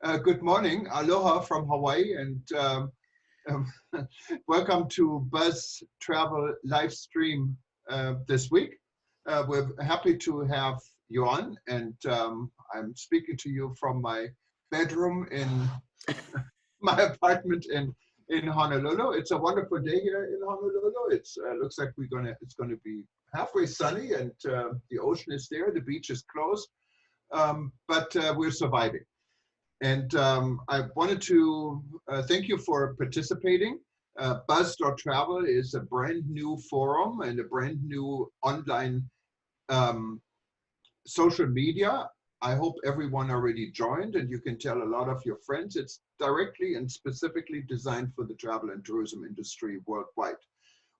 Good morning, aloha from Hawaii, and um, welcome to Buzz Travel live stream this week. We're happy to have you on, and I'm speaking to you from my bedroom in my apartment in Honolulu. It's a wonderful day here in Honolulu. It's looks like it's gonna be halfway sunny, and the ocean is there. The beach is closed, but we're surviving. And I wanted to thank you for participating. Buzz.travel is a brand new forum and a brand new online um, social media. I hope everyone already joined and you can tell a lot of your friends. It's directly and specifically designed for the travel and tourism industry worldwide.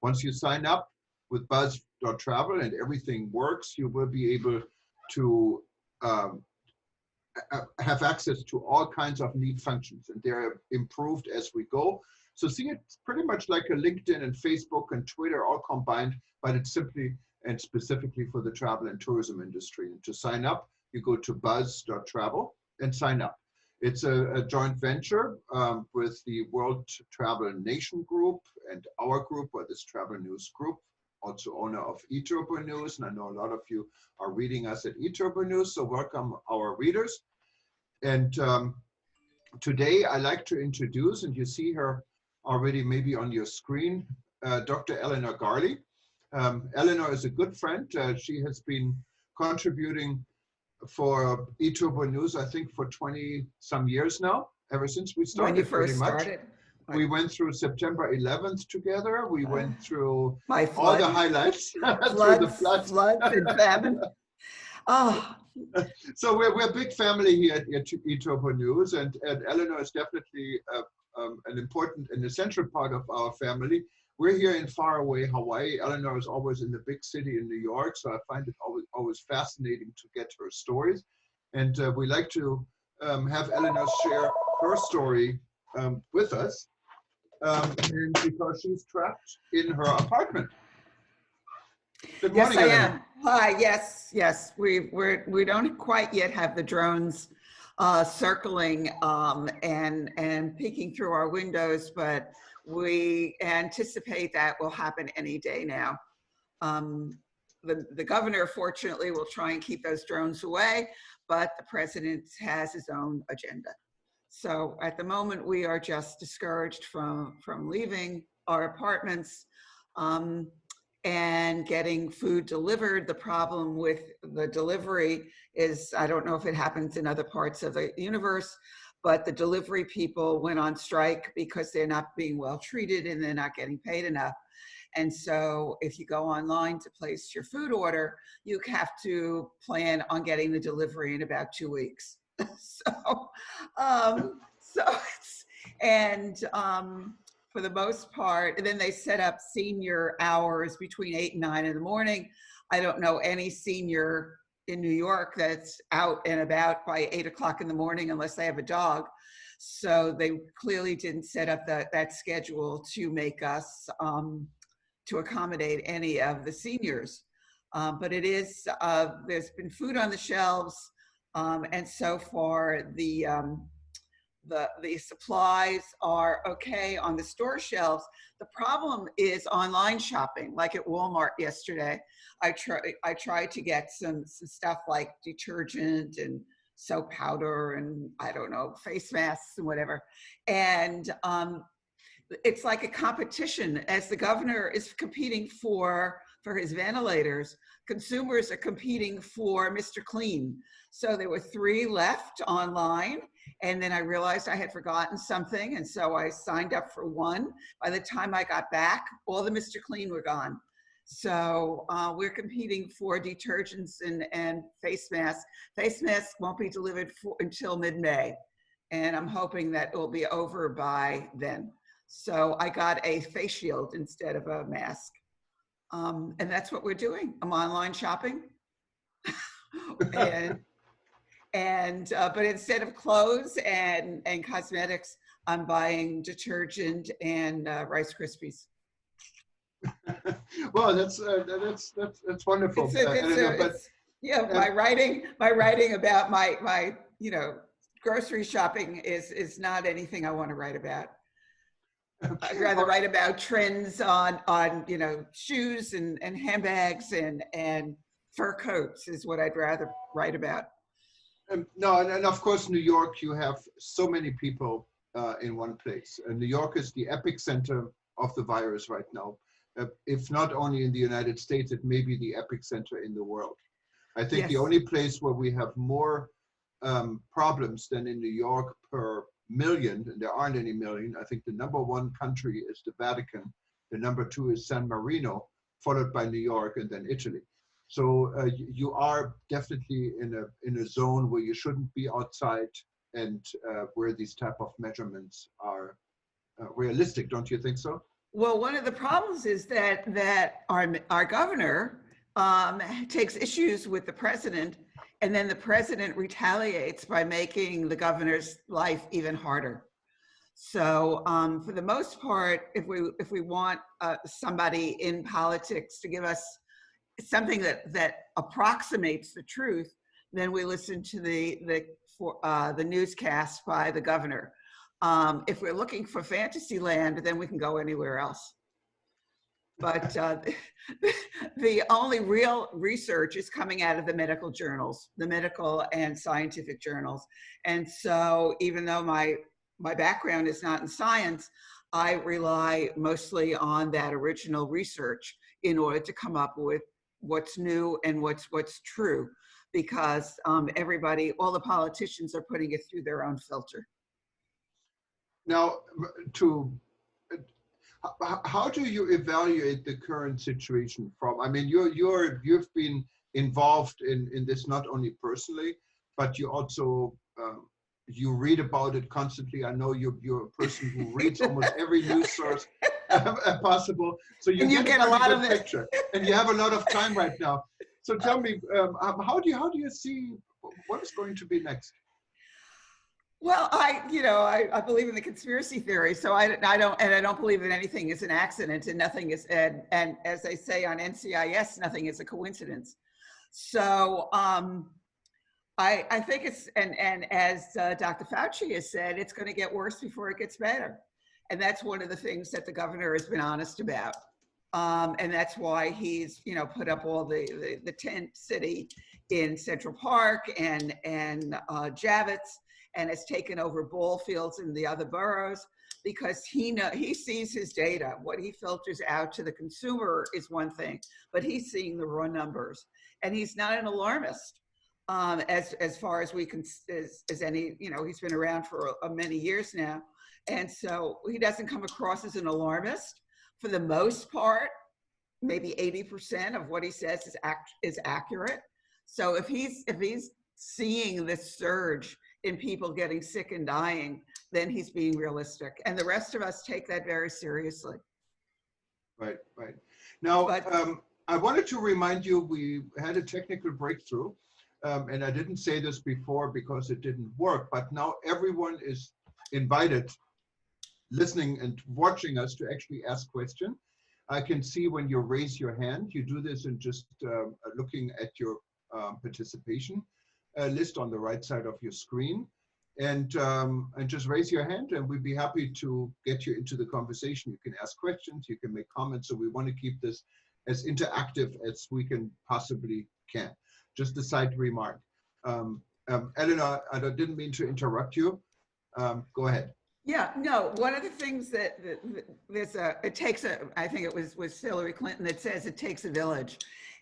Once you sign up with Buzz.travel and everything works, you will be able to um, have access to all kinds of neat functions, and they're improved as we go. So see, it's pretty much like a LinkedIn and Facebook and Twitter all combined, but it's simply and specifically for the travel and tourism industry. And to sign up, you go to buzz.travel and sign up. It's a joint venture with the World Travel Nation Group and our group, or this Travel News Group, also owner of eTurboNews, and I know a lot of you are reading us at eTurboNews, so welcome our readers. And today I like to introduce, and you see her already maybe on your screen, Dr. Elinor Garely. Elinor is a good friend. She has been contributing for eTurboNews, I think, for 20 some years now, ever since we started. When you first pretty much. started. We went through September 11th together. We went through all the highlights. floods and famine. Oh. So we're a big family here at eTurboNews, and Elinor is definitely an important and essential part of our family. We're here in faraway Hawaii. Elinor is always in the big city in New York, so I find it always fascinating to get her stories. And we like to have Elinor share her story with us. And because she's trapped in her apartment. Good morning, yes, I Elinor. am. Hi. Yes. We don't quite yet have the drones circling and peeking through our windows, but we anticipate that will happen any day now. The governor, fortunately, will try and keep those drones away, but the president has his own agenda. So at the moment, we are just discouraged from leaving our apartments and getting food delivered. The problem with the delivery is, I don't know if it happens in other parts of the universe, but the delivery people went on strike because they're not being well treated and they're not getting paid enough. And so if you go online to place your food order, you have to plan on getting the delivery in about 2 weeks. For the most part, and then they set up senior hours between 8 and 9 in the morning. I don't know any senior in New York that's out and about by 8 o'clock in the morning unless they have a dog. So they clearly didn't set up that schedule to make us, to accommodate any of the seniors. But it is, there's been food on the shelves. And so far, the supplies are okay on the store shelves. The problem is online shopping. Like at Walmart yesterday, I tried to get some stuff like detergent and soap powder and I don't know, face masks and whatever. And it's like a competition. As the governor is competing for his ventilators, consumers are competing for Mr. Clean. So there were 3 left online, and then I realized I had forgotten something, and so I signed up for 1. By the time I got back, all the Mr. Clean were gone. So we're competing for detergents and face masks. Face masks won't be delivered until mid-May, and I'm hoping that it will be over by then. So I got a face shield instead of a mask. And that's what we're doing. I'm online shopping. But instead of clothes and cosmetics, I'm buying detergent and Rice Krispies. Well, that's wonderful. My writing about my grocery shopping is not anything I want to write about. I'd rather write about trends on you know, shoes and handbags and fur coats is what I'd rather write about. No, and of course, New York, you have so many people in one place. And New York is the epicenter of the virus right now. If not only in the United States, it may be the epicenter in the world. I think the only place where we have more problems than in New York per million, and there aren't any million, I think the #1 country is the Vatican. The #2 is San Marino, followed by New York and then Italy. So you are definitely in a zone where you shouldn't be outside and where these type of measurements are realistic. Don't you think so? Well, one of the problems is that our governor takes issues with the president, and then the president retaliates by making the governor's life even harder. So for the most part, if we want somebody in politics to give us something that approximates the truth, then we listen to the newscast by the governor. If we're looking for fantasy land, then we can go anywhere else. But the only real research is coming out of the medical journals, the medical and scientific journals. And so even though my background is not in science, I rely mostly on that original research in order to come up with what's new and what's true, because everybody, all the politicians are putting it through their own filter. Now, how do you evaluate the current situation from? I mean, you've been involved in this not only personally, but you also you read about it constantly. I know you're a person who reads almost every news source possible, so you get a lot of picture, and you have a lot of time right now. So tell me, how do you see what is going to be next? Well, I believe in the conspiracy theory, so I don't believe that anything is an accident and nothing is, and as they say on NCIS, nothing is a coincidence. So I think it's, and as Dr. Fauci has said, it's going to get worse before it gets better. And that's one of the things that the governor has been honest about. And that's why he's, put up all the tent city in Central Park and Javits, and has taken over ball fields in the other boroughs, because he sees his data. What he filters out to the consumer is one thing, but he's seeing the raw numbers, and he's not an alarmist. As far as we can, as any, he's been around for many years now, and so he doesn't come across as an alarmist. For the most part, maybe 80% of what he says is accurate. So if he's seeing this surge in people getting sick and dying, then he's being realistic. And the rest of us take that very seriously. Right. Now, I wanted to remind you, we had a technical breakthrough, and I didn't say this before because it didn't work, but now everyone is invited, listening and watching us, to actually ask questions. I can see when you raise your hand. You do this in just looking at your participation list on the right side of your screen, and just raise your hand, and we'd be happy to get you into the conversation. You can ask questions, you can make comments. So we want to keep this as interactive as we possibly can. Just a side remark. Elinor, I didn't mean to interrupt you. Go ahead. Yeah, no, one of the things that I think it was Hillary Clinton that says it takes a village.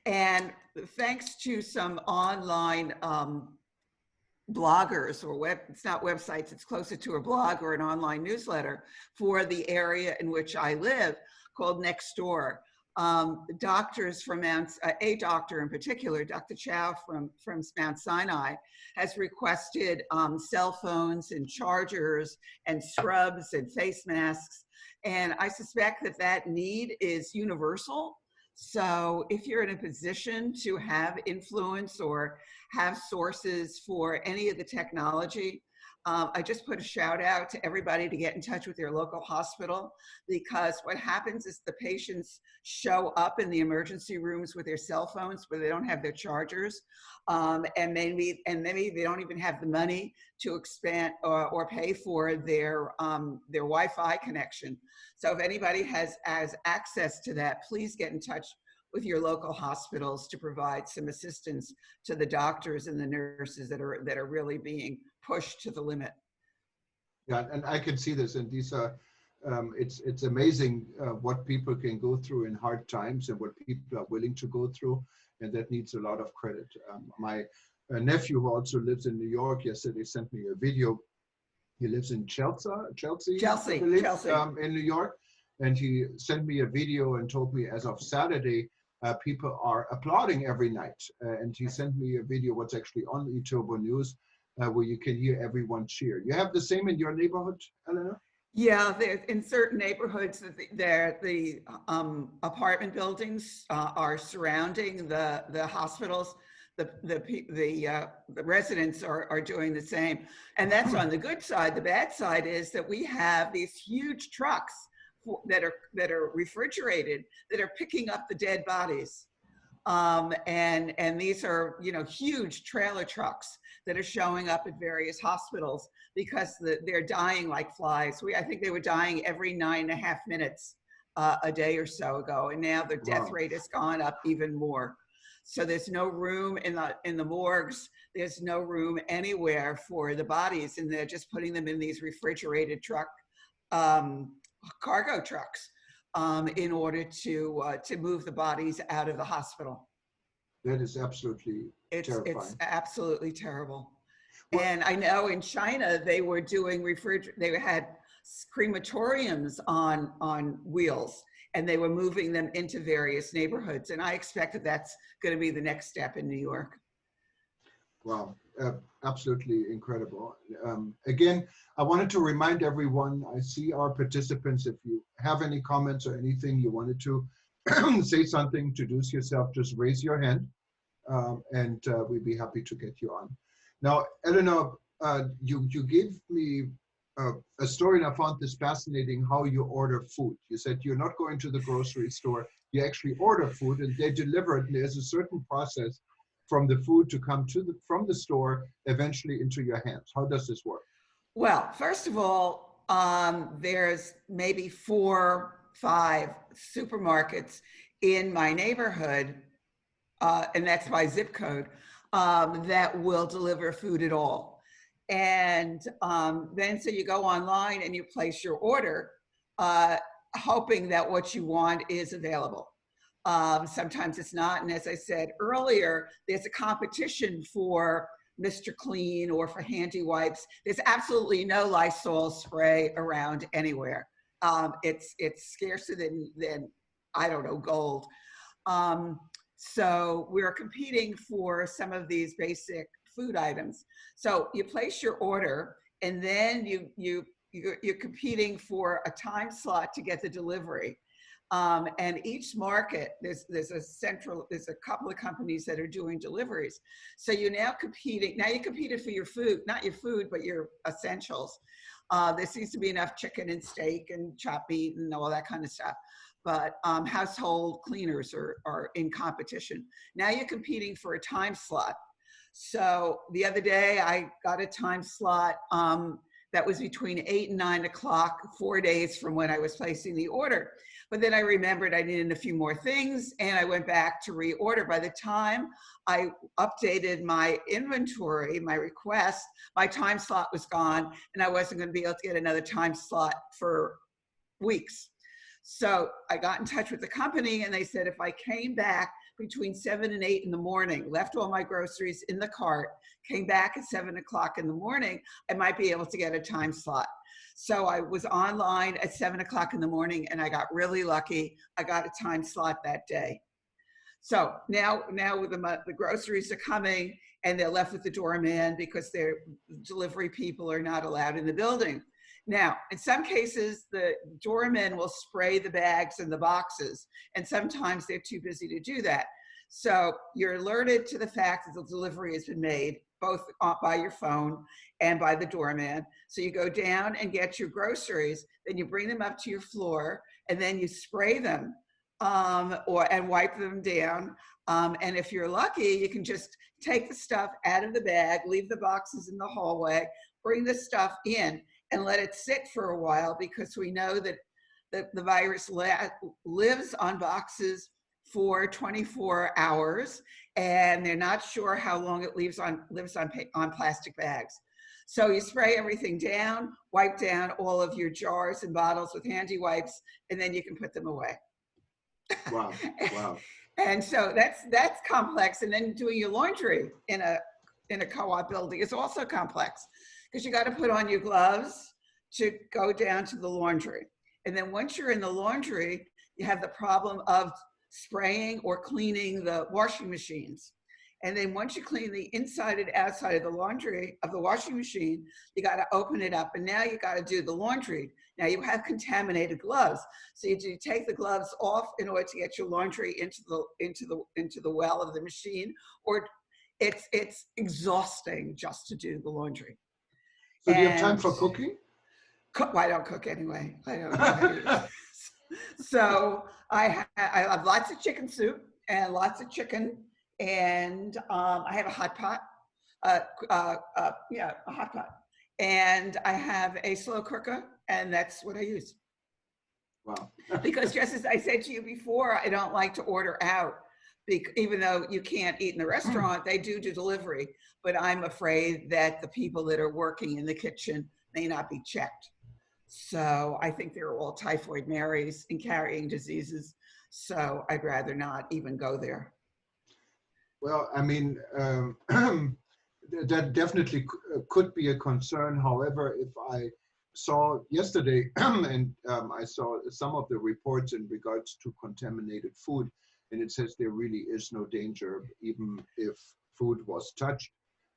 And thanks to some online bloggers, or it's not websites, it's closer to a blog or an online newsletter for the area in which I live, called Nextdoor. Doctors from a doctor in particular, Dr. Chow from Mount Sinai, has requested cell phones and chargers and scrubs and face masks. And I suspect that need is universal. So if you're in a position to have influence or have sources for any of the technology, I just put a shout out to everybody to get in touch with their local hospital, because what happens is the patients show up in the emergency rooms with their cell phones where they don't have their chargers, and maybe they don't even have the money to expand or pay for their Wi-Fi connection. So if anybody has access to that, please get in touch with your local hospitals to provide some assistance to the doctors and the nurses that are really being pushed to the limit. Yeah, and I can see this, and these are, it's amazing what people can go through in hard times and what people are willing to go through, and that needs a lot of credit. My nephew, who also lives in New York, yesterday sent me a video. He lives in Chelsea, I believe, in New York, and he sent me a video and told me as of Saturday, people are applauding every night. And he sent me a video, what's actually on eTurboNews, where you can hear everyone cheer. You have the same in your neighborhood, Elinor? Yeah, in certain neighborhoods, the apartment buildings are surrounding the hospitals. The residents are doing the same, and that's on the good side. The bad side is that we have these huge trucks that are refrigerated that are picking up the dead bodies, and these are, you know, huge trailer trucks that are showing up at various hospitals because they're dying like flies. I think they were dying every 9.5 minutes a day or so ago, and now the death rate has gone up even more. So there's no room in the morgues. There's no room anywhere for the bodies, and they're just putting them in these refrigerated cargo trucks in order to move the bodies out of the hospital. That is absolutely terrifying. It's absolutely terrible. Well, and I know in China they were doing they had crematoriums on wheels, and they were moving them into various neighborhoods. And I expect that that's going to be the next step in New York. Wow, absolutely incredible. Again, I wanted to remind everyone, I see our participants, if you have any comments or anything you wanted to say something, introduce yourself, just raise your hand, and we'd be happy to get you on. Now, Elinor, you gave me a story, and I found this fascinating, how you order food. You said you're not going to the grocery store, you actually order food and they deliver it, and there's a certain process from the food to come from the store eventually into your hands. How does this work? Well, first of all, there's maybe 4, 5 supermarkets in my neighborhood, and that's my zip code, that will deliver food at all. And then so you go online and you place your order, hoping that what you want is available. Sometimes it's not, and as I said earlier, there's a competition for Mr. Clean or for handy wipes. There's absolutely no Lysol spray around anywhere. It's scarcer than I don't know, gold. So we're competing for some of these basic food items. So you place your order, and then you're competing for a time slot to get the delivery. And each market, there's a couple of companies that are doing deliveries. So you're now competing. Now you competed for your food, not your food, but your essentials. There seems to be enough chicken and steak and chopped meat and all that kind of stuff. But household cleaners are in competition. Now you're competing for a time slot. So the other day I got a time slot that was between 8 and 9 o'clock, 4 days from when I was placing the order. But then I remembered I needed a few more things, and I went back to reorder. By the time I updated my inventory, my request, my time slot was gone, and I wasn't going to be able to get another time slot for weeks. So I got in touch with the company, and they said if I came back between 7 and 8 in the morning, left all my groceries in the cart, came back at 7 o'clock in the morning, I might be able to get a time slot. So I was online at 7 o'clock in the morning, and I got really lucky. I got a time slot that day. So now the groceries are coming, and they're left with the doorman because their delivery people are not allowed in the building. Now, in some cases, the doormen will spray the bags and the boxes, and sometimes they're too busy to do that. So you're alerted to the fact that the delivery has been made. both by your phone and by the doorman. So you go down and get your groceries, then you bring them up to your floor, and then you spray them and wipe them down. And if you're lucky, you can just take the stuff out of the bag, leave the boxes in the hallway, bring the stuff in and let it sit for a while, because we know that the virus lives on boxes for 24 hours, and they're not sure how long it lives on plastic bags. So you spray everything down, wipe down all of your jars and bottles with handy wipes, and then you can put them away. Wow, wow. And so that's complex. And then doing your laundry in a co-op building is also complex, because you got to put on your gloves to go down to the laundry. And then once you're in the laundry, you have the problem of spraying or cleaning the washing machines. And then once you clean the inside and outside of the laundry, of the washing machine, you got to open it up. And now you got to do the laundry. Now you have contaminated gloves. So you take the gloves off in order to get your laundry into the well of the machine, or it's exhausting just to do the laundry. So do you have time for cooking? I don't cook anyway. I don't know how to do this. So I have lots of chicken soup and lots of chicken, and I have a hot pot. A hot pot. And I have a slow cooker, and that's what I use. Wow. Because just as I said to you before, I don't like to order out. Even though you can't eat in the restaurant, they do delivery. But I'm afraid that the people that are working in the kitchen may not be checked. So I think they're all typhoid Marys and carrying diseases. So I'd rather not even go there. Well, I mean, that definitely could be a concern. However, if I saw yesterday, and I saw some of the reports in regards to contaminated food, and it says there really is no danger, even if food was touched,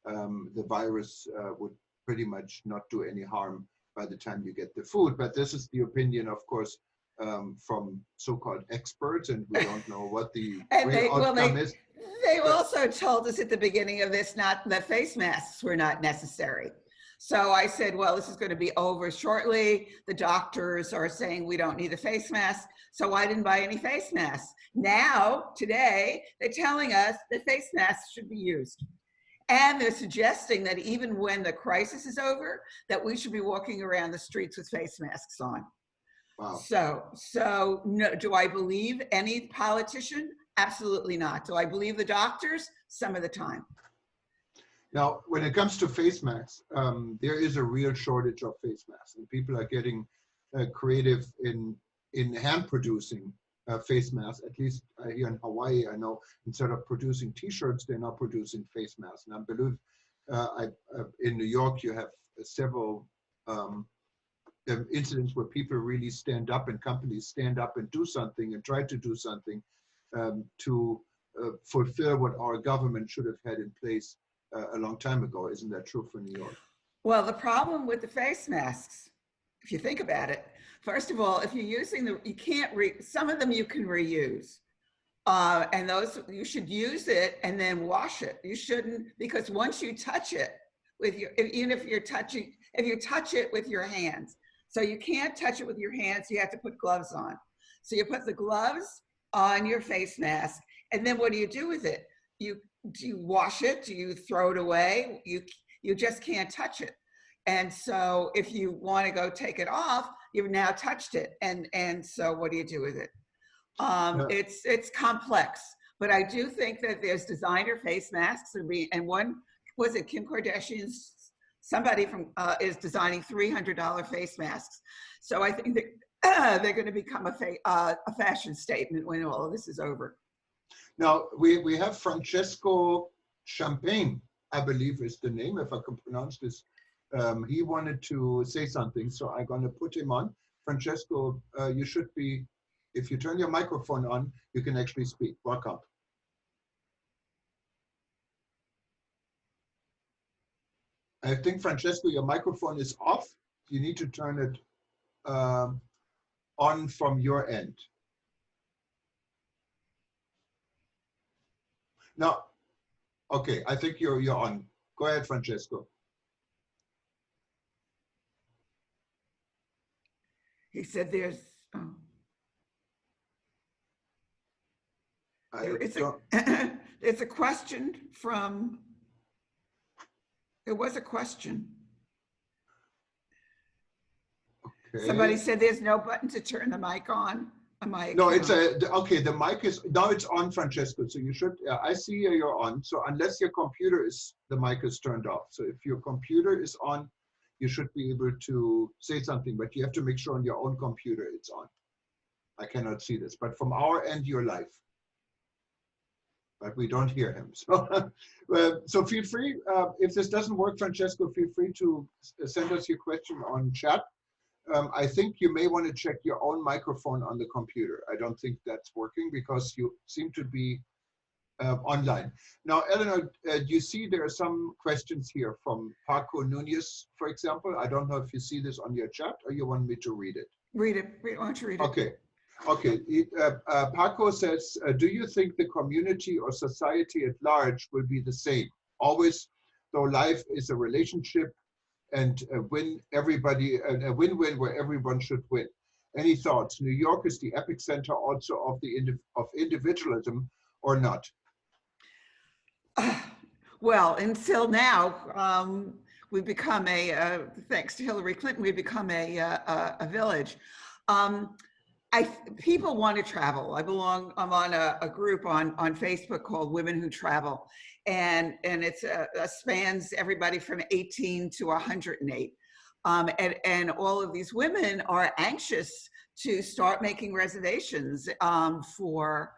the virus would pretty much not do any harm by the time you get the food. But this is the opinion, of course, from so-called experts, and we don't know what the outcome is. They also told us at the beginning of this that face masks were not necessary. So I said, well, this is going to be over shortly. The doctors are saying we don't need a face mask. So I didn't buy any face masks. Now, today, they're telling us that face masks should be used. And they're suggesting that even when the crisis is over, that we should be walking around the streets with face masks on. Wow. So no, do I believe any politician? Absolutely not. Do I believe the doctors? Some of the time. Now, when it comes to face masks, there is a real shortage of face masks, and people are getting creative in hand producing face masks. At least here in Hawaii, I know instead of producing T-shirts, they're now producing face masks. And I believe in New York, you have several incidents where people really stand up, and companies stand up and do something and try to do something to fulfill what our government should have had in place a long time ago. Isn't that true for New York? Well, the problem with the face masks, if you think about it, first of all, if you're using you can't some of them you can reuse. And those, you should use it and then wash it. You shouldn't, because once you touch it with even if you touch it with your hands. So you can't touch it with your hands, you have to put gloves on. So you put the gloves on your face mask, and then what do you do with it? Do you wash it? Do you throw it away? You just can't touch it. And so if you want to go take it off, you've now touched it. And so what do you do with it? It's complex, but I do think that there's designer face masks, and one was it Kim Kardashian's, somebody from is designing $300 face masks. So I think that they're going to become a fashion statement when all of this is over. Now, we have Francesco Champagne, I believe is the name, if I can pronounce this. He wanted to say something, so I'm going to put him on. Francesco, you should be, if you turn your microphone on, you can actually speak. Welcome. I think, Francesco, your microphone is off. You need to turn it on from your end. Now, okay, I think you're on. Go ahead, Francesco. He said there's, oh, it's a question from, it was a question. Okay. Somebody said there's no button to turn the mic on. No, it's okay. The mic is, now it's on, Francesco. So you should, I see you're on. So unless your computer is, the mic is turned off. So if your computer is on, you should be able to say something, but you have to make sure on your own computer it's on. I cannot see this, but from our end, you're live. But we don't hear him. So, so feel free, if this doesn't work, Francesco, feel free to send us your question on chat. I think you may want to check your own microphone on the computer. I don't think that's working because you seem to be online. Now, Elinor, you see there are some questions here from Paco Nunez, for example. I don't know if you see this on your chat or you want me to read it. Read it. Why don't you read it? Okay. Okay. Paco says, do you think the community or society at large will be the same? Always, though life is a relationship, and a win-win where everyone should win. Any thoughts? New York is the epicenter also of individualism, or not? Well, until now, we've become thanks to Hillary Clinton, we've become a village. People want to travel. I'm on a group on Facebook called Women Who Travel. And it's spans everybody from 18 to 108. And all of these women are anxious to start making reservations for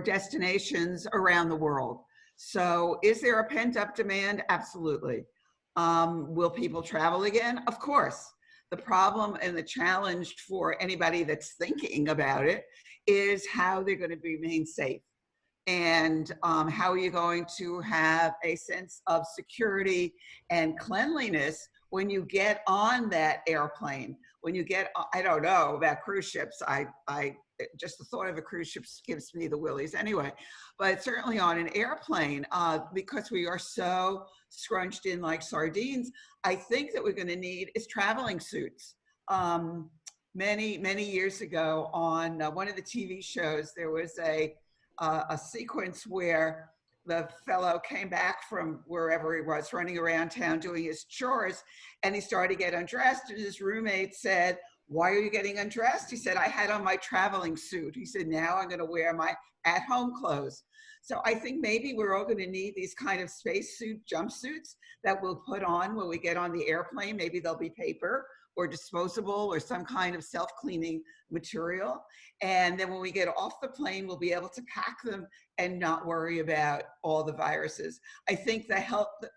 destinations around the world. So is there a pent-up demand? Absolutely. Will people travel again? Of course. The problem and the challenge for anybody that's thinking about it is how they're going to remain safe. And how are you going to have a sense of security and cleanliness when you get on that airplane? When you get, I don't know about cruise ships. Just the thought of a cruise ship gives me the willies anyway. But certainly on an airplane, because we are so scrunched in like sardines, I think that we're going to need is traveling suits. Many years ago on one of the TV shows, there was a sequence where the fellow came back from wherever he was, running around town doing his chores, and he started to get undressed, and his roommate said, "Why are you getting undressed?" He said, "I had on my traveling suit." He said, "Now I'm going to wear my at-home clothes." So I think maybe we're all going to need these kind of spacesuit jumpsuits that we'll put on when we get on the airplane. Maybe they'll be paper or disposable or some kind of self-cleaning material. And then when we get off the plane, we'll be able to pack them and not worry about all the viruses. I think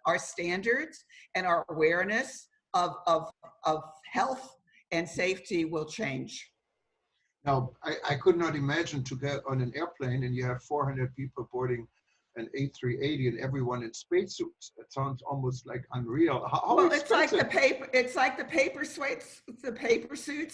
our standards and our awareness of health and safety will change. Now, I could not imagine to get on an airplane and you have 400 people boarding an A380 and everyone in spacesuits. It sounds almost like unreal. Well, it's like the paper. It's like the paper suits,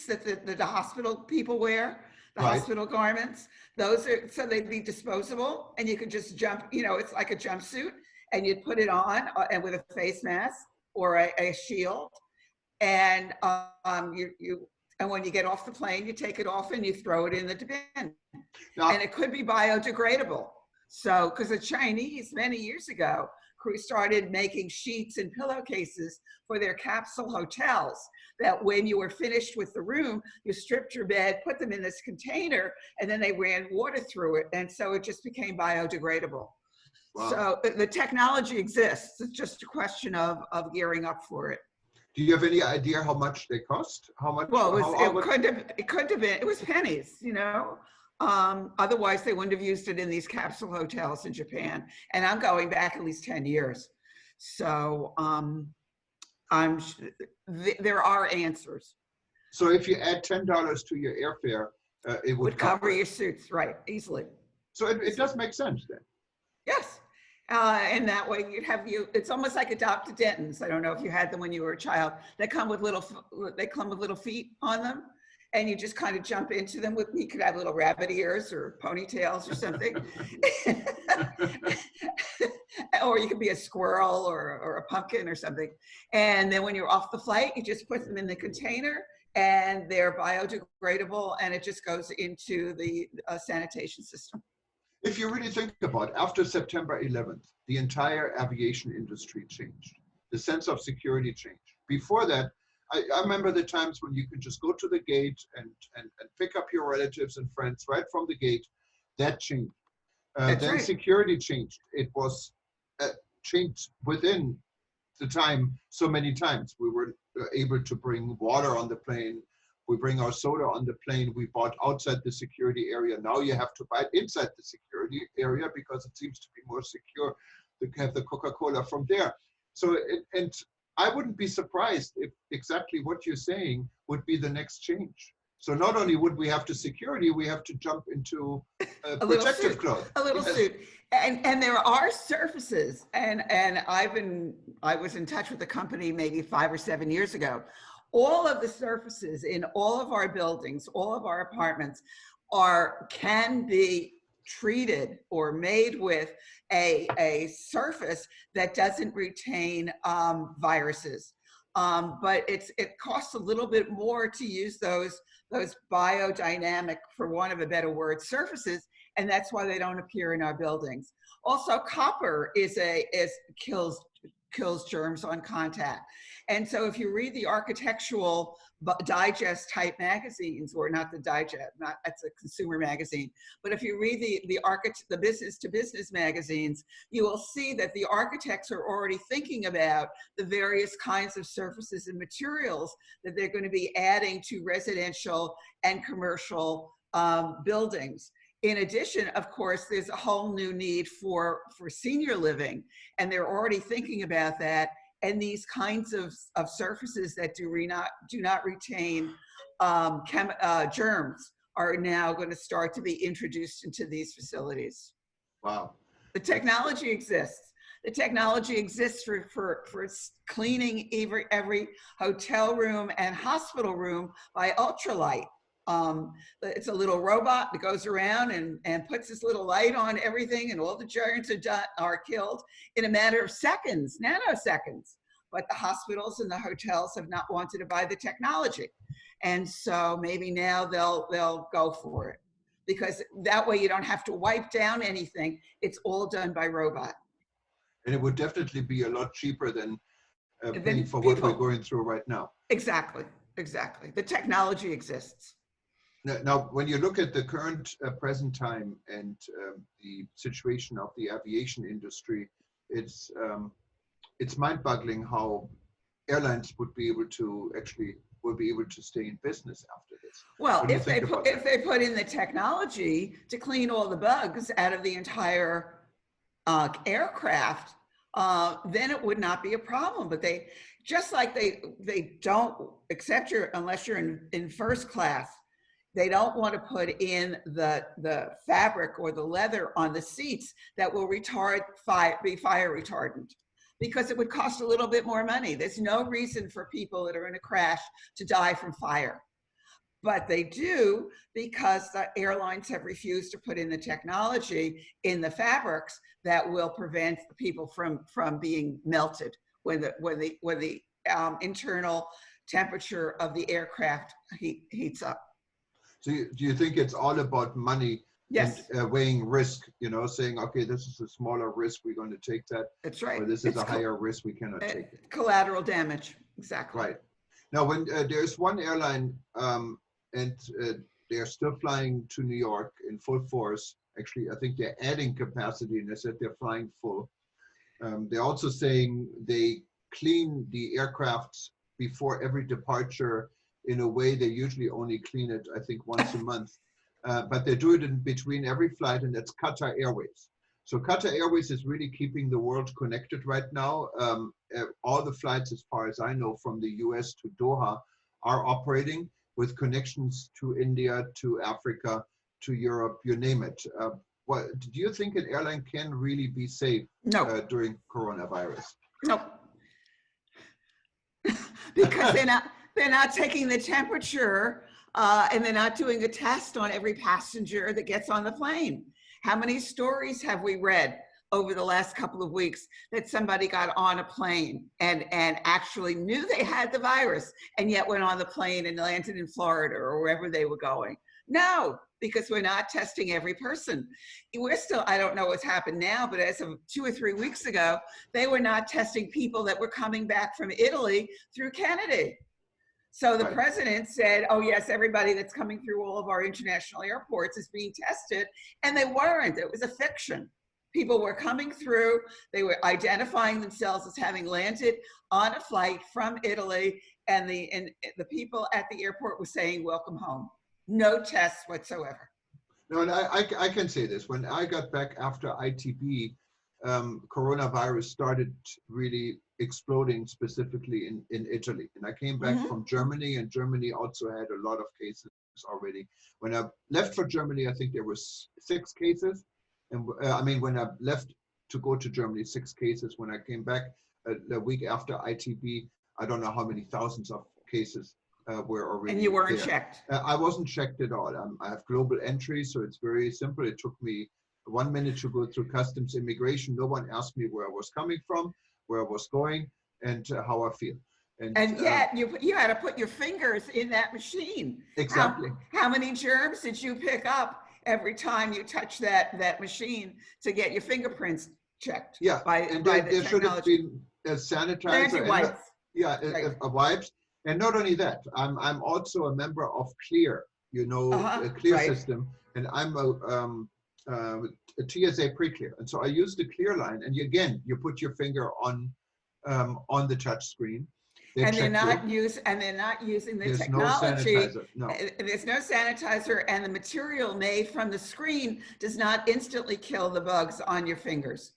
that the hospital people wear. The Right. hospital garments. Those are so they'd be disposable, and you could just jump. It's like a jumpsuit, and you'd put it on and with a face mask or a shield, and and when you get off the plane, you take it off and you throw it in the bin. Now, and it could be biodegradable. So, because the Chinese many years ago started making sheets and pillowcases for their capsule hotels, that when you were finished with the room, you stripped your bed, put them in this container, and then they ran water through it. And so it just became biodegradable. Wow. So the technology exists. It's just a question of gearing up for it. Do you have any idea how much they cost? How much? Well, it could have been, it was pennies, otherwise they wouldn't have used it in these capsule hotels in Japan. And I'm going back at least 10 years. So there are answers. So if you add $10 to your airfare, it would cover your suits, right, easily. So it does make sense then. Yes. And that way it's almost like a Dr. Denton's. I don't know if you had them when you were a child. They come with little feet on them, and you just kind of jump into them you could have little rabbit ears or ponytails or something. or you could be a squirrel or a pumpkin or something. And then when you're off the flight, you just put them in the container and they're biodegradable and it just goes into the sanitation system. If you really think about it, after September 11th, the entire aviation industry changed. The sense of security changed. Before that, I remember the times when you could just go to the gate and pick up your relatives and friends right from the gate. That changed. Then Right. security changed. It was changed within the time so many times. We were able to bring water on the plane. We bring our soda on the plane. We bought outside the security area. Now you have to buy it inside the security area because it seems to be more secure to have the Coca-Cola from there. So, and I wouldn't be surprised if exactly what you're saying would be the next change. So not only would we have to security, we have to jump into A protective clothes. A little suit. And there are surfaces, and I was in touch with the company maybe 5 or 7 years ago. All of the surfaces in all of our buildings, all of our apartments can be treated or made with a surface that doesn't retain viruses. But it costs a little bit more to use those biodynamic, for want of a better word, surfaces, and that's why they don't appear in our buildings. Also, copper kills germs on contact. And so if you read the architectural digest type magazines, or not the digest, it's a consumer magazine, but if you read the business to business magazines, you will see that the architects are already thinking about the various kinds of surfaces and materials that they're going to be adding to residential and commercial buildings. In addition, of course, there's a whole new need for senior living, and they're already thinking about that. And these kinds of surfaces that do not retain germs are now going to start to be introduced into these facilities. Wow. The technology exists. The technology exists for cleaning every hotel room and hospital room by ultralight. It's a little robot that goes around and puts this little light on everything, and all the germs are killed in a matter of seconds, nanoseconds. But the hospitals and the hotels have not wanted to buy the technology. And so maybe now they'll go for it, because that way you don't have to wipe down anything. It's all done by robot. And it would definitely be a lot cheaper than paying for what we're going through right now. Exactly. The technology exists. Now, when you look at the current present time and the situation of the aviation industry, it's mind-boggling how airlines would be able to stay in business after this. Well, if they put in the technology to clean all the bugs out of the entire aircraft, then it would not be a problem. But they don't accept unless you're in first class. They don't want to put in the fabric or the leather on the seats that will be fire retardant, because it would cost a little bit more money. There's no reason for people that are in a crash to die from fire. But they do, because the airlines have refused to put in the technology in the fabrics that will prevent people from being melted when the internal temperature of the aircraft heats up. So do you think it's all about money? Yes. And weighing risk, saying, okay, this is a smaller risk, we're going to take that. That's right. Or this is a higher risk, we cannot take it. Collateral damage, exactly. Right. Now, when there's one airline, and they're still flying to New York in full force. Actually, I think they're adding capacity, and they said they're flying full. They're also saying they clean the aircraft before every departure in a way they usually only clean it, I think, once a month. But they do it in between every flight, and that's Qatar Airways. So Qatar Airways is really keeping the world connected right now. All the flights, as far as I know, from the US to Doha are operating with connections to India, to Africa, to Europe, you name it. Do you think an airline can really be safe during coronavirus? No. Because they're not taking the temperature and they're not doing a test on every passenger that gets on the plane. How many stories have we read over the last couple of weeks that somebody got on a plane and actually knew they had the virus and yet went on the plane and landed in Florida or wherever they were going? No, because we're not testing every person. We're still, I don't know what's happened now, but as of 2 or 3 weeks ago, they were not testing people that were coming back from Italy through Kennedy. So the president said, oh yes, everybody that's coming through all of our international airports is being tested, and they weren't. It was a fiction. People were coming through, they were identifying themselves as having landed on a flight from Italy, and the people at the airport were saying, welcome home. No tests whatsoever. No, and I can say this. When I got back after ITB, coronavirus started really exploding, specifically in Italy. And I came back from Germany, and Germany also had a lot of cases already. When I left for Germany, I think there was 6 cases. And I mean, when I left to go to Germany, 6 cases. When I came back the week after ITB, I don't know how many thousands of cases were already. And you weren't there. checked? I wasn't checked at all. I have global entry, so it's very simple. It took me 1 minute to go through customs immigration. No one asked me where I was coming from, where I was going, and how I feel. And yet you had to put your fingers in that machine. Exactly. How many germs did you pick up every time you touch that machine to get your fingerprints checked? Yeah, there should have been a sanitizer. Wipes. Wipes. And not only that, I'm also a member of CLEAR, a CLEAR system, and I'm a TSA pre-clear. And so I use the CLEAR line, and you put your finger on the touch screen. They're not using the technology. No. There's no sanitizer, and the material made from the screen does not instantly kill the bugs on your fingers.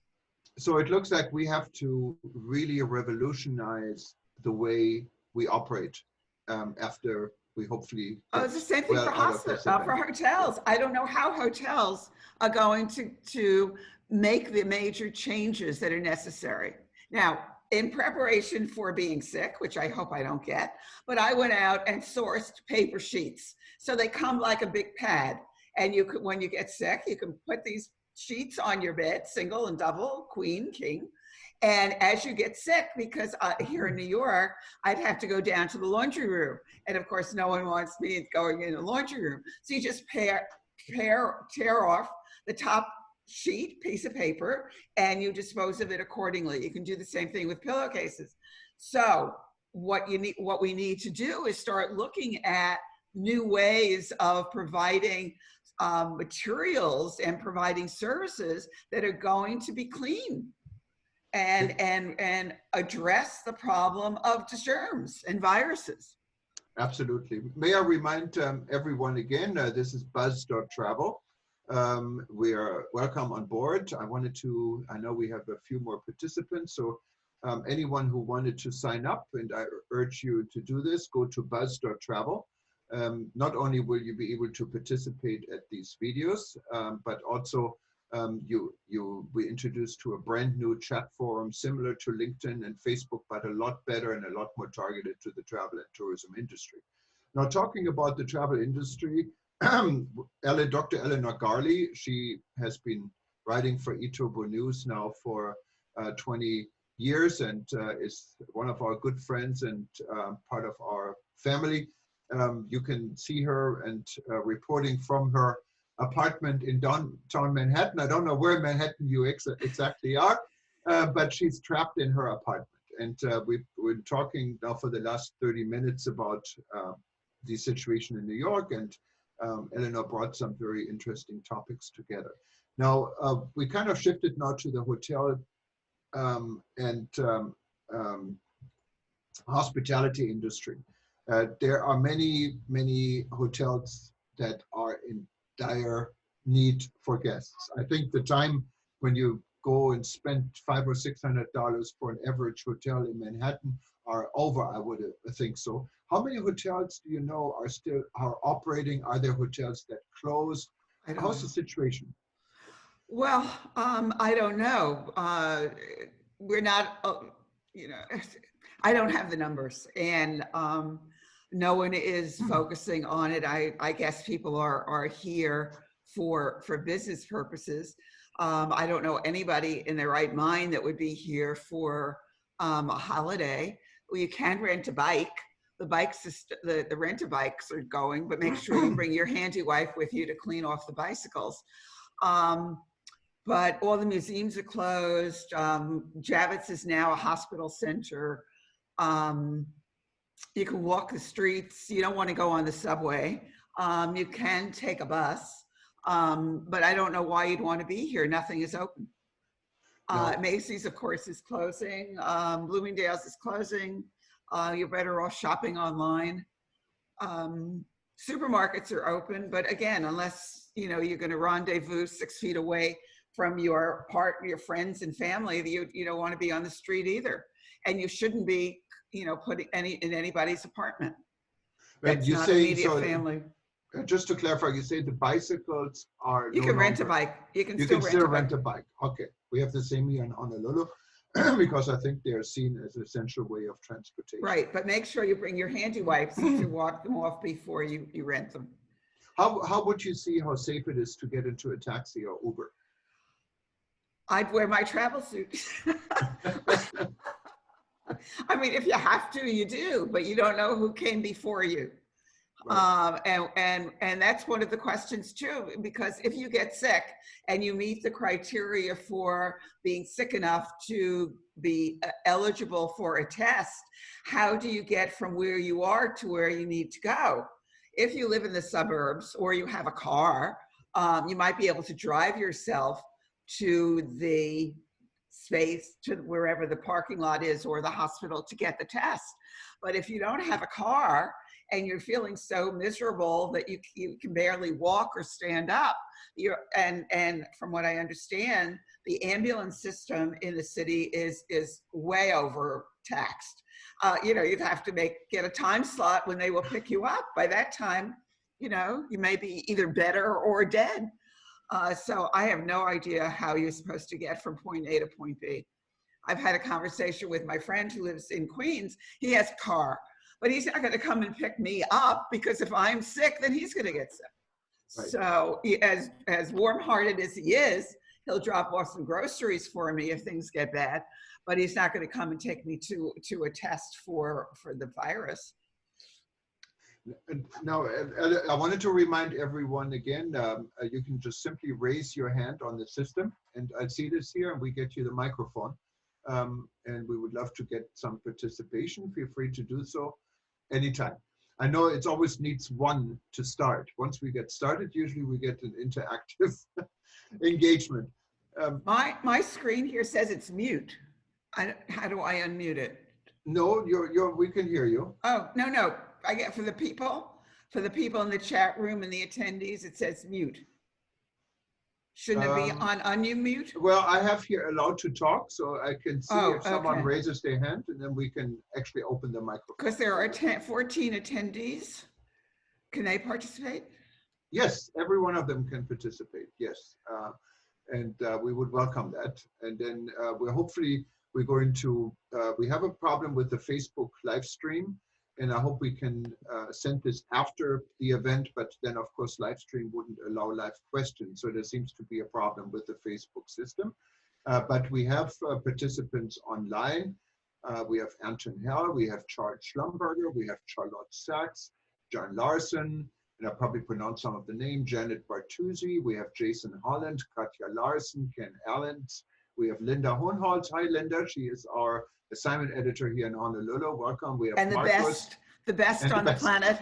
So it looks like we have to really revolutionize the way we operate after we hopefully. It's the same thing for hotels. I don't know how hotels are going to make the major changes that are necessary. Now, in preparation for being sick, which I hope I don't get, but I went out and sourced paper sheets. So they come like a big pad, and when you get sick, you can put these sheets on your bed, single and double, queen, king. And as you get sick, because here in New York, I'd have to go down to the laundry room. And of course, no one wants me going in the laundry room. So you just tear off the top piece of paper, and you dispose of it accordingly. You can do the same thing with pillowcases. So what we need to do is start looking at new ways of providing materials and providing services that are going to be clean and address the problem of germs and viruses. Absolutely. May I remind everyone again, this is buzz.travel. We are welcome on board. I know we have a few more participants, so anyone who wanted to sign up, and I urge you to do this, go to buzz.travel. Not only will you be able to participate at these videos, but also you'll be introduced to a brand new chat forum similar to LinkedIn and Facebook, but a lot better and a lot more targeted to the travel and tourism industry. Now, talking about the travel industry, Dr. Elinor Garely, she has been writing for eTurboNews now for 20 years and is one of our good friends and part of our family. You can see her and reporting from her apartment in downtown Manhattan. I don't know where in Manhattan you exactly are, but she's trapped in her apartment. And we've been talking now for the last 30 minutes about the situation in New York, and Elinor brought some very interesting topics together. Now, we kind of shifted now to the hotel and hospitality industry. There are many, many hotels that are in dire need for guests. I think the time when you go and spend $500 or $600 for an average hotel in Manhattan are over, I would think so. How many hotels do you know are operating? Are there hotels that closed? How's the situation? Well, I don't know. We're not, I don't have the numbers, and no one is focusing on it. I guess people are here for business purposes. I don't know anybody in their right mind that would be here for a holiday. Well, you can rent a bike. The rent-a-bikes are going, but make sure you bring your handy wipe with you to clean off the bicycles. But all the museums are closed. Javits is now a hospital center. You can walk the streets. You don't want to go on the subway. You can take a bus, but I don't know why you'd want to be here. Nothing is open. No. Macy's, of course, is closing. Bloomingdale's is closing. You're better off shopping online. Supermarkets are open, but again, unless you're going to rendezvous 6 feet away from your friends and family, you don't want to be on the street either, and you shouldn't be putting in anybody's apartment. And you not say immediate family. Just to clarify, you say the bicycles are You can rent a bike. You can still rent a bike. Okay, we have the same here in Honolulu because I think they're seen as an essential way of transportation. Right, but make sure you bring your handy wipes to walk them off before you rent them. How would you see how safe it is to get into a taxi or Uber? I'd wear my travel suit. I mean, if you have to, you do, but you don't know who came before you. Right. And that's one of the questions too, because if you get sick and you meet the criteria for being sick enough to be eligible for a test, how do you get from where you are to where you need to go? If you live in the suburbs or you have a car, you might be able to drive yourself to the space, to wherever the parking lot is or the hospital to get the test. But if you don't have a car and you're feeling so miserable that you can barely walk or stand up, and from what I understand, the ambulance system in the city is way overtaxed. You'd have to get a time slot when they will pick you up. By that time, you may be either better or dead. So I have no idea how you're supposed to get from point A to point B. I've had a conversation with my friend who lives in Queens. He has a car, but he's not going to come and pick me up because if I'm sick, then he's going to get sick. Right. So as warm-hearted as he is, he'll drop off some groceries for me if things get bad, but he's not going to come and take me to a test for the virus. Now, I wanted to remind everyone again, you can just simply raise your hand on the system, and I see this here, and we get you the microphone. And we would love to get some participation. Feel free to do so anytime. I know it always needs one to start. Once we get started, usually we get an interactive engagement. My screen here says it's mute. How do I unmute it? No, we can hear you. Oh, no. I get for the people in the chat room and the attendees, it says mute. Shouldn't it be on unmute? Well, I have here allowed to talk, so I can see if someone raises their hand, and then we can actually open the microphone. Because there are 14 attendees. Can they participate? Yes, every one of them can participate, yes. And we would welcome that. And then we're going to, we have a problem with the Facebook live stream. And I hope we can send this after the event, but then of course live stream wouldn't allow live questions. So there seems to be a problem with the Facebook system. But we have participants online. We have Anton Hell, we have Charles Schlumberger, we have Charlotte Sachs, John Larson, and I probably pronounced some of the name, Janet Bartuzzi, we have Jason Holland, Katja Larson, Ken Allens, we have Linda Hohenholz. Hi Linda, she is our assignment editor here in Honolulu. Welcome. We have and Marcos, the best on the planet.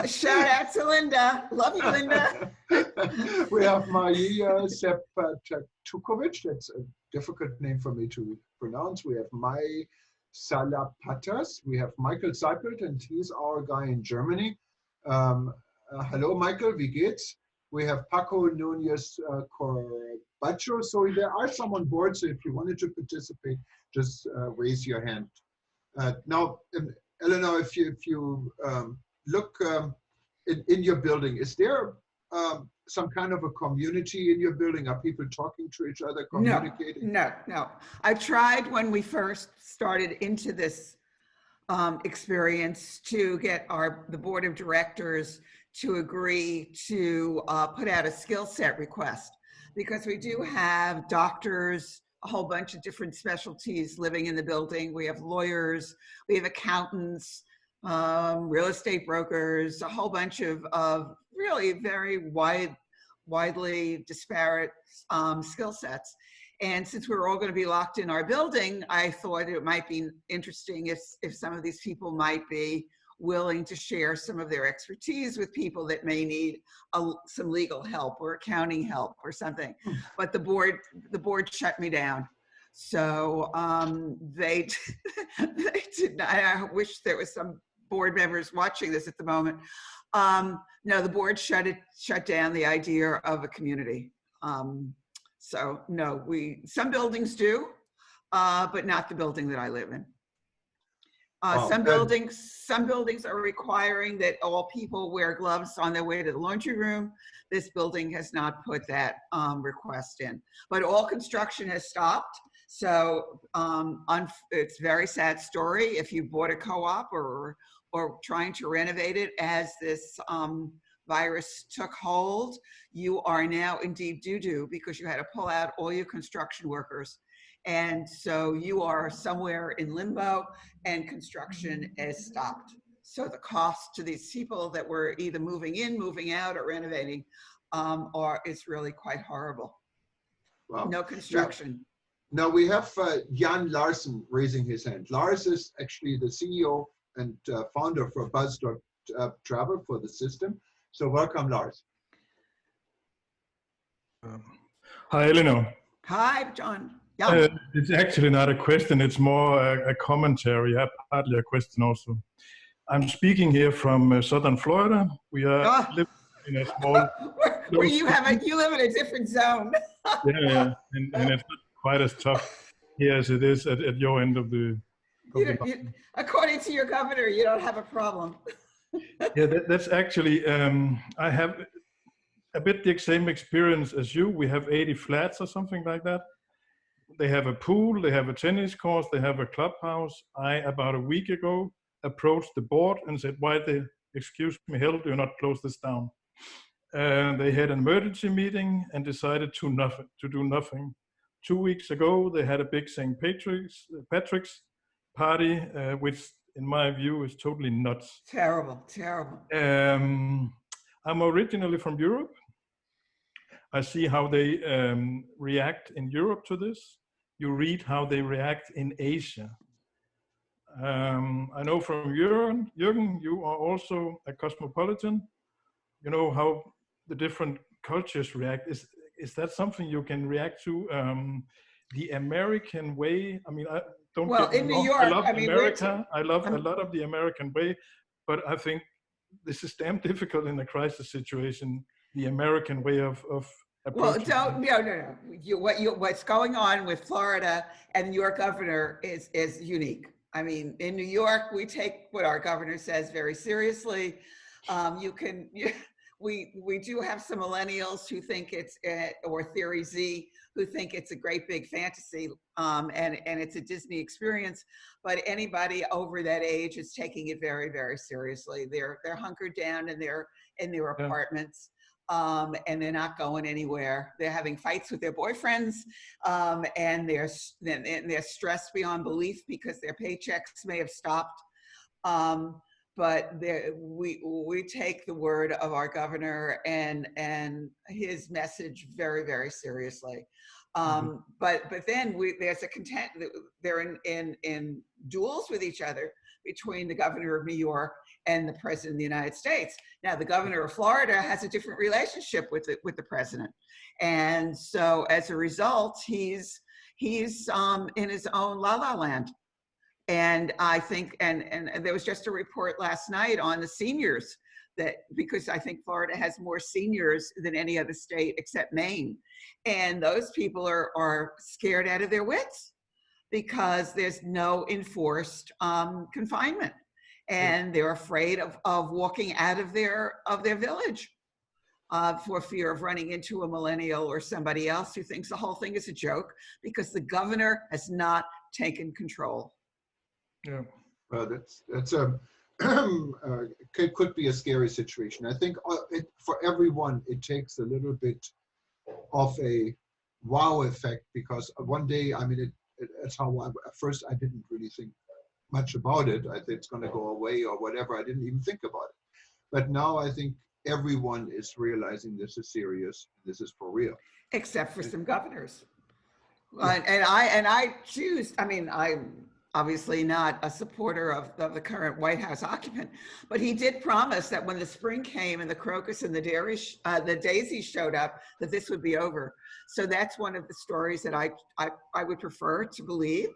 Shout out to Linda. Love you, Linda. We have Maria Sepatukovic. That's a difficult name for me to pronounce. We have Mai Salapatas. We have Michael Seipelt, and he's our guy in Germany. Hello, Michael. Wie geht's? We have Paco Nunez Corbacho. So there are some on board. So if you wanted to participate, just raise your hand. Now, Elinor, if you look in your building, is there some kind of a community in your building? Are people talking to each other, communicating? No. I tried when we first started into this experience to get the board of directors to agree to put out a skill set request. because we do have doctors, a whole bunch of different specialties living in the building. We have lawyers, we have accountants, real estate brokers, a whole bunch of really very widely disparate skill sets. And since we were all going to be locked in our building, I thought it might be interesting if some of these people might be willing to share some of their expertise with people that may need some legal help or accounting help or something. But the board shut me down. So they did not. I wish there was some board members watching this at the moment. No, the board shut down the idea of a community. So no, some buildings do, but not the building that I live in. Some buildings are requiring that all people wear gloves on their way to the laundry room. This building has not put that request in, but all construction has stopped. So it's a very sad story. If you bought a co-op or trying to renovate it as this virus took hold, you are now indeed doo-doo because you had to pull out all your construction workers. And so you are somewhere in limbo and construction has stopped. So the cost to these people that were either moving in, moving out, or renovating is really quite horrible. Well, no construction. Now we have Jan Larsen raising his hand. Lars is actually the CEO and founder for Buzz.travel for the system. So welcome, Lars. Hi, Elinor. Hi, John. It's actually not a question, it's more a commentary, partly a question also. I'm speaking here from southern Florida. We are living in a small... where you live in a different zone. Yeah, and it's not quite as tough here as it is at your end of the... according to your governor, you don't have a problem. Yeah, that's actually, I have a bit the same experience as you. We have 80 flats or something like that. They have a pool, they have a tennis court, they have a clubhouse. About a week ago, approached the board and said, why excuse me, hell, do you not close this down? They had an emergency meeting and decided to do nothing. 2 weeks ago, they had a big St. Patrick's party, which in my view is totally nuts. Terrible, terrible. I'm originally from Europe. I see how they react in Europe to this. You read how they react in Asia. I know from Jürgen, you are also a cosmopolitan. You know how the different cultures react. Is that something you can react to? The American way, I mean, in New York, I love America. I love a lot of the American way, but I think this is damn difficult in a crisis situation. The American way of approaching. Well, no. What's going on with Florida and your governor is unique. I mean, in New York, we take what our governor says very seriously. We do have some millennials who think it's, or Theory Z, who think it's a great big fantasy and it's a Disney experience. But anybody over that age is taking it very, very seriously. They're hunkered down in their apartments. And they're not going anywhere. They're having fights with their boyfriends, and they're stressed beyond belief because their paychecks may have stopped. But we take the word of our governor and his message very, very seriously. But then there's a content. They're in duels with each other between the governor of New York and the president of the United States. Now, the governor of Florida has a different relationship with the president, and so as a result, he's in his own la-la land. And I think, and there was just a report last night on the seniors because I think Florida has more seniors than any other state except Maine, and those people are scared out of their wits because there's no enforced confinement. And they're afraid of walking out of their village for fear of running into a millennial or somebody else who thinks the whole thing is a joke because the governor has not taken control. Yeah, that's could be a scary situation. I think for everyone, it takes a little bit of a wow effect, because one day, I mean, it's how at first I didn't really think much about it. I think it's going to go away or whatever. I didn't even think about it. But now I think everyone is realizing this is serious. This is for real. Except for some governors. Yeah. And I choose, I mean, I'm obviously not a supporter of the current White House occupant, but he did promise that when the spring came and the crocus and the daisies showed up, that this would be over. So that's one of the stories that I would prefer to believe,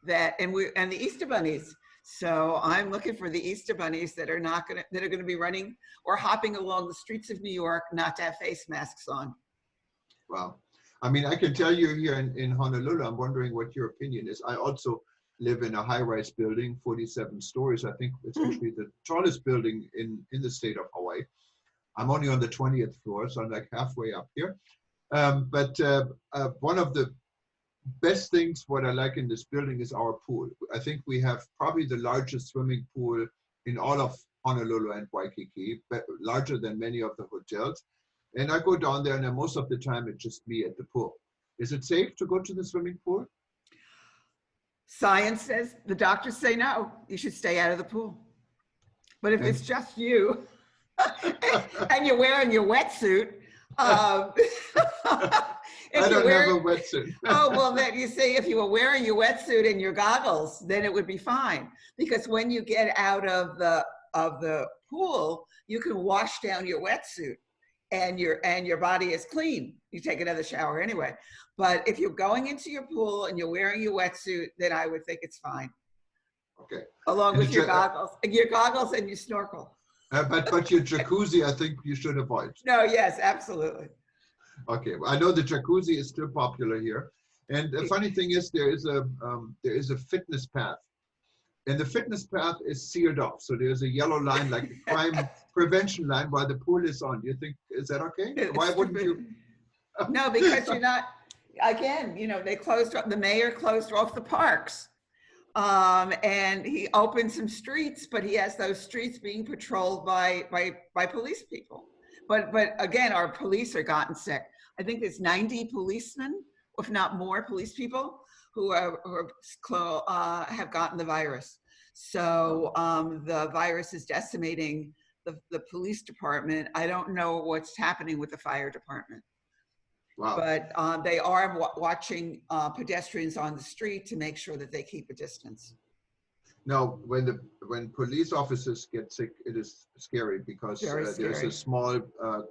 that, and the Easter bunnies. So I'm looking for the Easter bunnies that are going to be running or hopping along the streets of New York, not to have face masks on. Wow. I mean, I can tell you here in Honolulu, I'm wondering what your opinion is. I also live in a high-rise building, 47 stories. I think it's actually the tallest building in the state of Hawaii. I'm only on the 20th floor, so I'm like halfway up here. But one of the best things what I like in this building is our pool. I think we have probably the largest swimming pool in all of Honolulu and Waikiki, but larger than many of the hotels. And I go down there, and most of the time it's just me at the pool. Is it safe to go to the swimming pool? Science says, the doctors say no, you should stay out of the pool. But if it's just you and you're wearing your wetsuit, I don't have a wetsuit. Oh, well, then you see, if you were wearing your wetsuit and your goggles, then it would be fine. Because when you get out of the pool, you can wash down your wetsuit and your body is clean. You take another shower anyway. But if you're going into your pool and you're wearing your wetsuit, then I would think it's fine. Okay. Along with your goggles and your snorkel. But your jacuzzi, I think you should avoid. No, yes, absolutely. Okay, well, I know the jacuzzi is still popular here, and the funny thing is there is a fitness path, and the fitness path is sealed off. So there's a yellow line, like a crime prevention line, while the pool is on. Do you think, is that okay? Why wouldn't you? No, because you're not. Again, the mayor closed off the parks. And he opened some streets, but he has those streets being patrolled by police people. But again, our police are gotten sick. I think there's 90 policemen, if not more, police people who have gotten the virus. So the virus is decimating the police department. I don't know what's happening with the fire department. Wow. But they are watching pedestrians on the street to make sure that they keep a distance. Now, when police officers get sick, it is scary because there's a small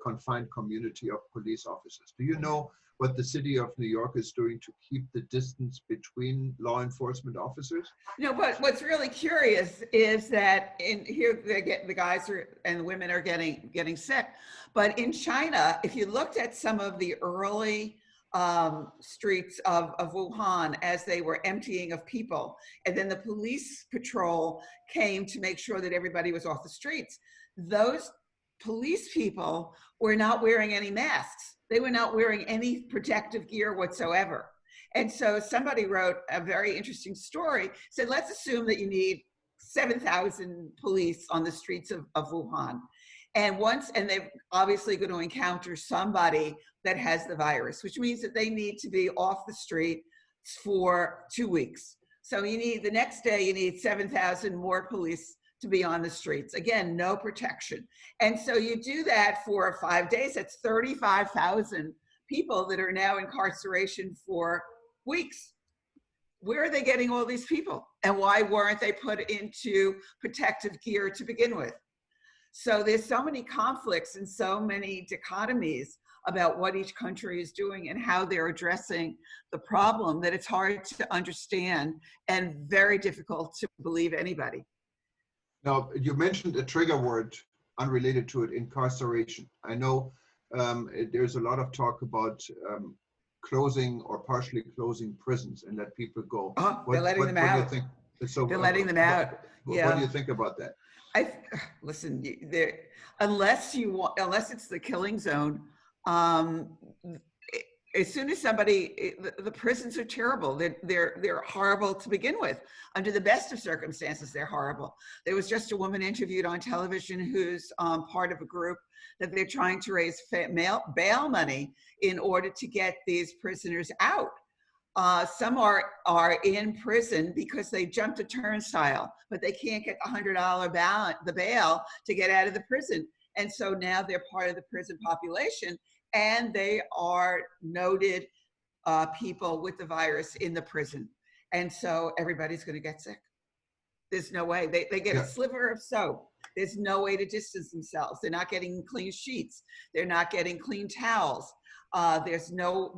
confined community of police officers. Do you know what the city of New York is doing to keep the distance between law enforcement officers? But what's really curious is that here the guys and the women are getting sick. But in China, if you looked at some of the early streets of Wuhan as they were emptying of people, and then the police patrol came to make sure that everybody was off the streets, those police people were not wearing any masks. They were not wearing any protective gear whatsoever. And so somebody wrote a very interesting story, said, let's assume that you need 7,000 police on the streets of Wuhan. And they're obviously going to encounter somebody that has the virus, which means that they need to be off the street for 2 weeks. So the next day, you need 7,000 more police to be on the streets. Again, no protection. And so you do that for 5 days. That's 35,000 people that are now in incarceration for weeks. Where are they getting all these people? And why weren't they put into protective gear to begin with? So there's so many conflicts and so many dichotomies about what each country is doing and how they're addressing the problem that it's hard to understand and very difficult to believe anybody. Now, you mentioned a trigger word unrelated to it, incarceration. I know there's a lot of talk about closing or partially closing prisons and let people go. They're letting them out. They're letting them out. What do you think about that? Listen, unless it's the killing zone, as soon as somebody, the prisons are terrible. They're horrible to begin with. Under the best of circumstances, they're horrible. There was just a woman interviewed on television who's part of a group that they're trying to raise bail money in order to get these prisoners out. Some are in prison because they jumped a turnstile, but they can't get the $100 bail to get out of the prison. And so now they're part of the prison population, and they are noted people with the virus in the prison. And so everybody's going to get sick. There's no way. They get a sliver of soap. There's no way to distance themselves. They're not getting clean sheets. They're not getting clean towels. There's no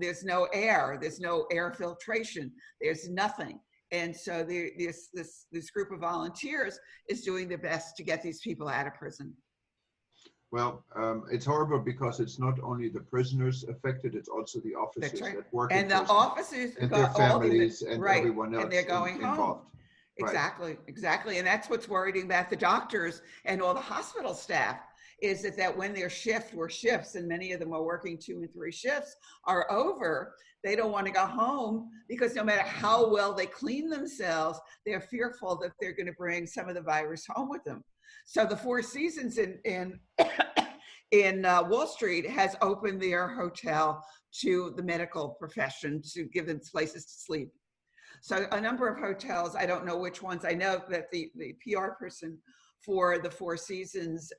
air. There's no air filtration. There's nothing. And so this group of volunteers is doing their best to get these people out of prison. Well, it's horrible because it's not only the prisoners affected, it's also the officers that work in prison. And the officers and their families and everyone else and they're going home. Involved. Exactly. And that's what's worrying about the doctors and all the hospital staff, is that when their shifts, and many of them are working 2 and 3 shifts, are over, they don't want to go home, because no matter how well they clean themselves, they're fearful that they're going to bring some of the virus home with them. So the Four Seasons in Wall Street has opened their hotel to the medical profession to give them places to sleep. So a number of hotels, I don't know which ones, I know that the PR person for the Four Seasons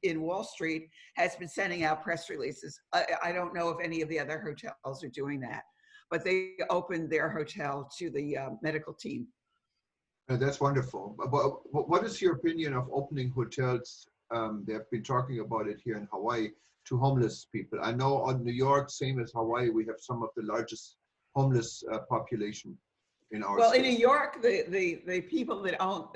in Wall Street has been sending out press releases. I don't know if any of the other hotels are doing that, but they opened their hotel to the medical team. That's wonderful. But what is your opinion of opening hotels? They have been talking about it here in Hawaii to homeless people. I know on New York, same as Hawaii, we have some of the largest homeless population in our state. In New York, the people that own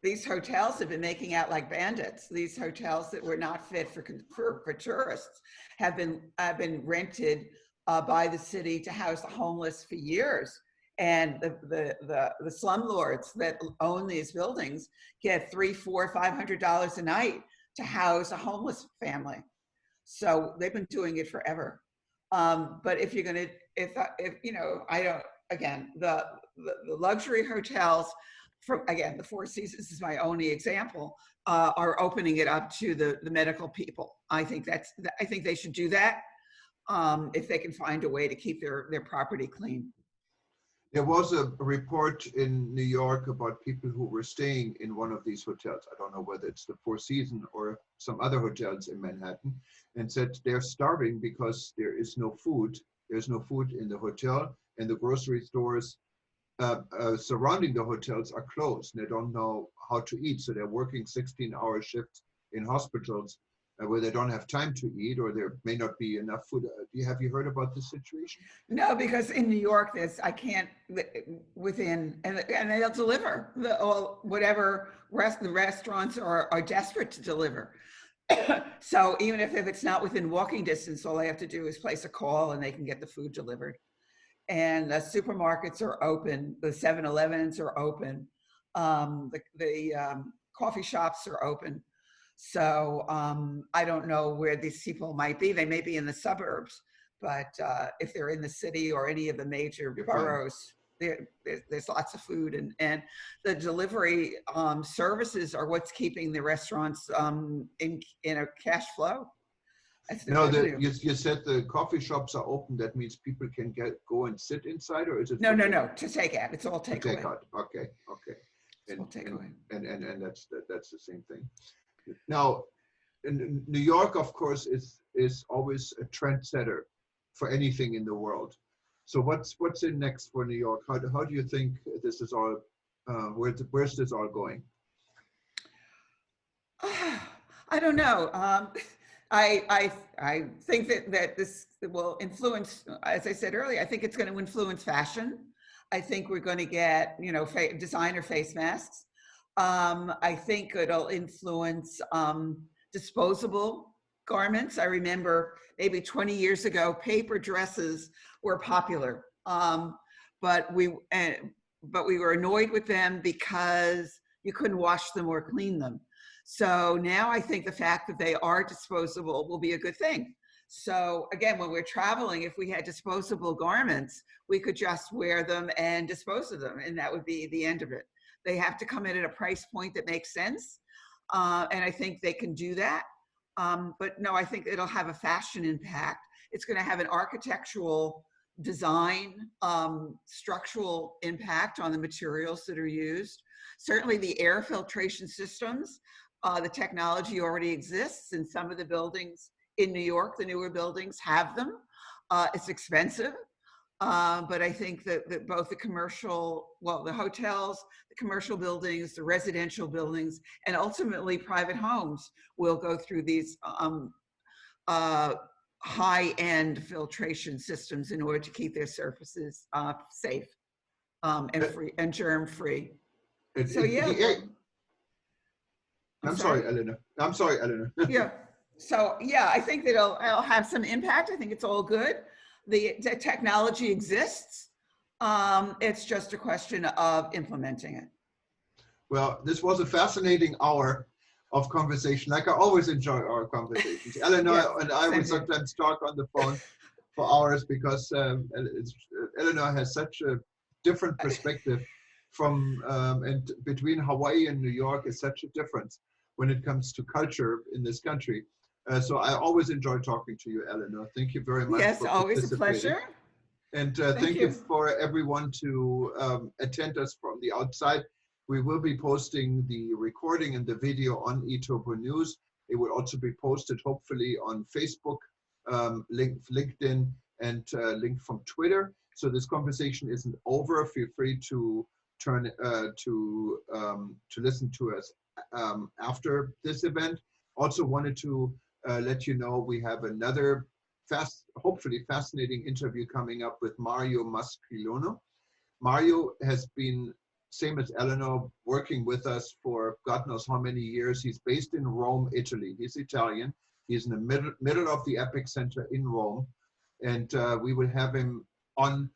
these hotels have been making out like bandits. These hotels that were not fit for tourists have been rented by the city to house the homeless for years. And the slumlords that own these buildings get $300, $400, $500 a night to house a homeless family. So they've been doing it forever. But if you're gonna, if you know, I don't. Again, the luxury hotels, the Four Seasons is my only example, are opening it up to the medical people. I think they should do that if they can find a way to keep their property clean. There was a report in New York about people who were staying in one of these hotels. I don't know whether it's the Four Seasons or some other hotels in Manhattan, and said they're starving because there is no food. There's no food in the hotel, and the grocery stores surrounding the hotels are closed. They don't know how to eat, so they're working 16-hour shifts in hospitals where they don't have time to eat, or there may not be enough food. Have you heard about this situation? No, because in New York, and they'll deliver whatever the restaurants are desperate to deliver. So even if it's not within walking distance, all they have to do is place a call and they can get the food delivered. And the supermarkets are open, the 7-Elevens are open, the coffee shops are open. So I don't know where these people might be. They may be in the suburbs, but if they're in the city or any of the major boroughs, there's lots of food, and the delivery services are what's keeping the restaurants in a cash flow. No, you said the coffee shops are open. That means people can go and sit inside, or is it? No, to take out. It's all takeaway. Take out. Okay. It's all takeaway. And that's the same thing. Now, in New York, of course, is always a trendsetter for anything in the world. So what's in next for New York? How do you think this is all? Where's this all going? I don't know. I think that this will influence, as I said earlier, I think it's going to influence fashion. I think we're going to get, designer face masks. I think it'll influence disposable garments. I remember maybe 20 years ago, paper dresses were popular, but we were annoyed with them because you couldn't wash them or clean them. So now I think the fact that they are disposable will be a good thing. So again, when we're traveling, if we had disposable garments, we could just wear them and dispose of them, and that would be the end of it. They have to come in at a price point that makes sense. And I think they can do that. But no, I think it'll have a fashion impact. It's going to have an architectural design, structural impact on the materials that are used. Certainly the air filtration systems, the technology already exists in some of the buildings in New York. The newer buildings have them. It's expensive. But I think that both the commercial, well, the hotels, the commercial buildings, the residential buildings, and ultimately private homes will go through these high-end filtration systems in order to keep their surfaces safe and free and germ-free. So yeah. I'm sorry, Elinor. I'm sorry, Elinor. Yeah. So yeah, I think that it'll have some impact. I think it's all good. The technology exists. It's just a question of implementing it. Well, this was a fascinating hour of conversation. Like I always enjoy our conversations. Elinor Yes, and I would sometimes talk on the phone for hours because Elinor has such a different perspective from and between Hawaii and New York is such a difference when it comes to culture in this country. So I always enjoy talking to you, Elinor. Thank you very much. Yes, always a pleasure. And thank you for everyone to attend us from the outside. We will be posting the recording and the video on eTurboNews. It will also be posted hopefully on Facebook, LinkedIn, and linked from Twitter. So this conversation isn't over. Feel free to turn to listen to us after this event. Also wanted to let you know we have another hopefully fascinating interview coming up with Mario Mascilono. Mario has been, same as Elinor, working with us for God knows how many years. He's based in Rome, Italy. He's Italian. He's in the middle of the epicenter in Rome. And we will have him on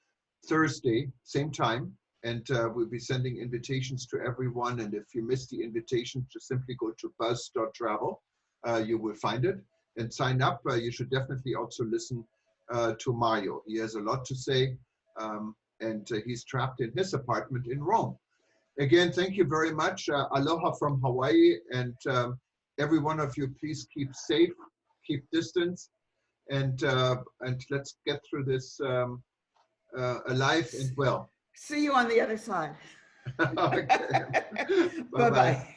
Thursday, same time. And we'll be sending invitations to everyone. And if you missed the invitation, just simply go to buzz.travel. You will find it and sign up. You should definitely also listen to Mario. He has a lot to say. And he's trapped in his apartment in Rome. Again, thank you very much. Aloha from Hawaii. And every one of you, please keep safe, keep distance, and let's get through this alive and well. See you on the other side. Okay. Bye-bye.